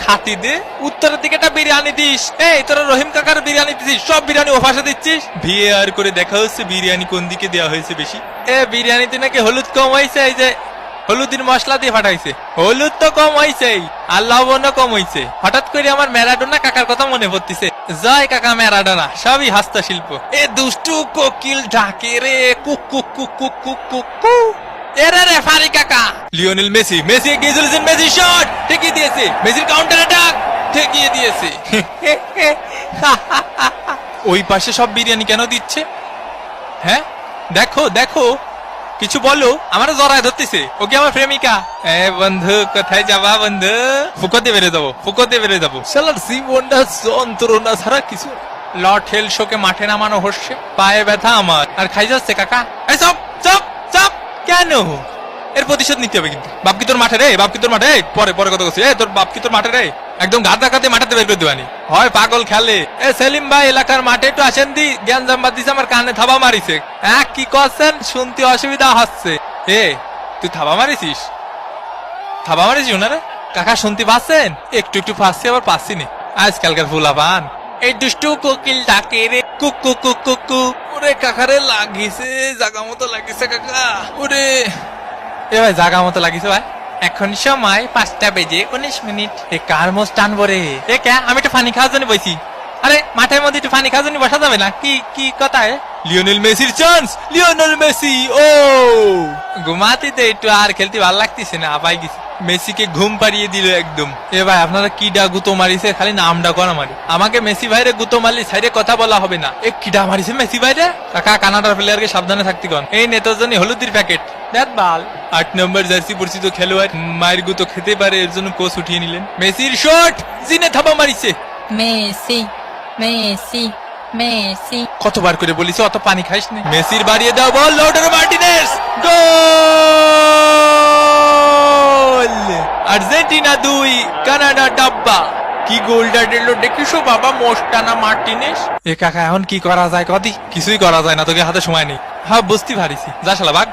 খাতি দে, উত্তরের দিকে একটা বিরিয়ানি দিস। এই তোরা রহিম কাকার বিরিয়ানি দিছিস, সব বিরিয়ানি ওপাশে দিচ্ছিস। ভিএআর করে দেখা হচ্ছে বিরিয়ানি কোন দিকে দেওয়া হয়েছে বেশি। বিরিয়ানিতে নাকি হলুদ কম হয়েছে, এই যে হলুদের মশলা দিয়ে ফাটাইছে। হলুদ তো কম হয়েছে আর লবণও কম হয়েছে। হঠাৎ করে আমার ম্যারাডোনা কাকার কথা মনে পড়তেছে। জয় কাকা ম্যারাডোনা, সবই হস্তশিল্প। দুষ্টু কোকিল ডাকে রে, cook cook cook cook cook cook কু। এরে রেফারি কাকা, লিওনেল মেসি, মেসি এগিয়ে চলেছেন, মেসি শট ঠেকিয়ে দিয়েছে, মেসির কাউন্টার অ্যাটাক ঠেকিয়ে দিয়েছে। ওই পাশে সব বিরিয়ানি কেন দিচ্ছে? হ্যাঁ দেখো দেখো, কিছু বলো, আমার জড়ায় ধরতেছে। ওকে আমার প্রেমিকা। বন্ধু কোথায় যাবা বন্ধু? ফুকোতে বেড়ে যাবো, ফুকোতে বেড়ে যাবো। শালার জীবনটা যন্ত্রণা ছাড়া কিছু। লর্ড হেল শোকে মাঠে নামানো হচ্ছে, পায়ে ব্যথা আমার আর খাই যাচ্ছে কাকা। এই চপ চপ চপ, কেন? এর প্রতিশোধ নিতে হবে কিন্তু। বাপ কি তোর মাঠে রে, বাপ কি তোর মাঠে? পরে পরে কথা বলছি। তোর বাপ কি তোর মাঠে রে? একদম গাদা কাতে মাঠাতে বের করে দেবানি হয়, পাগল খেলে। সেলিম ভাই এলাকার মাঠে একটু আসেন দি, জ্ঞান জাম্বাদ দিছে, আমার কানে থাবা মারিছে। হ্যাঁ কি করছেন? শুনতে অসুবিধা হচ্ছে। তুই থাবা মারিছিস? থাবা মারিছিস না রে কাকা? শুনতে পাচ্ছেন? একটু একটু পাচ্ছি, আবার পাচ্ছি নি। আজকালকার ফুলা পান। এই দুষ্টু কোকিল ডাকে রে, cook cook cook cook cook. ওরে কাকারে লাগিছে, জাগা মতো লাগিছে কাকা। ওরে ভাই জাগা মতো লাগিছে ভাই। এখন সময় 5টা বেজে 19 মিনিট। কার মোষ টানবো রে? আমি একটু পানি খাওয়ার জন্য বসি। আরে মাঠের মধ্যে একটু পানি খাওয়ার জন্য বসা যাবে না? কি কি কথা? লিওনেল মেসির চান্স, লিওনেল মেসি। ও ঘুমাতে তো একটু আর খেলতে ভালো লাগতেছে না, আবাই গেছে। মেসিকে ঘুম পাড়িয়ে দিল একদম। ভাই আপনারা কিডা গুতো মারিছে, খালি নামটা করা মারি। আমাকে মেসি ভাইরে গুতো মারলি সাইডে কথা বলা হবে না। কিডা মারিছে মেসি ভাইরে? কাকা কানাডার প্লেয়ারকে সাবধানে থাকতে কন। এই নেতার জন্য হলুদের প্যাকেট দেখ বাল। 8 নম্বর জার্সি পরিচিত খেলোয়াড় মায়ের গুতো খেতে পারে, এর জন্য কোচ উঠিয়ে নিলেন। মেসির শট, জিনে থাবা মারিছে। Messi Messi Messi. কতবার করে বলিস অত পানি খাইস না। মেসির বাড়িয়ে দাও বল, লাউটারো মার্টিনেজ গোল। আর্জেন্টিনা 2, কানাডা ডাব্বা। কি গোলটা দিল দেখিস বাবা, মোস্টানা মার্টিনেজ। কাকা এখন কি করা যায় কদি? কিছুই করা যায় না, তোকে হাতে সময় নেই। হ্যাঁ বুঝতে পারিছি, যা শালা বাগ।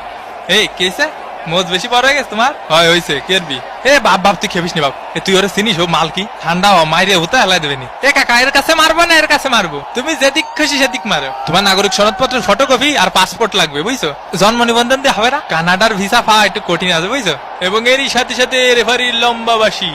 কেছে মোজ বেশি বড় হয়ে গেছে তোমার? হয় হয়েছে, কেরবি। বাপ বাপ তুই খেবিস নি বাপ। তুই ওরা চিনিস ও মাল কি? ঠান্ডা মাইরে হতে হেলাই দেবেনি। কাকা এর কাছে মারবো না, এর কাছে মারবো। তুমি যেদিক খুশি সেদিক মারো। তোমার নাগরিক সনদপত্রের ফটোকপি আর পাসপোর্ট লাগবে, বুঝছো? জন্ম নিবন্ধন দিয়ে হবে না। কানাডার ভিসা পাওয়া একটু কঠিন আছে, বুঝছো? এবং এরই সাথে সাথে রেফারির লম্বা বাসি।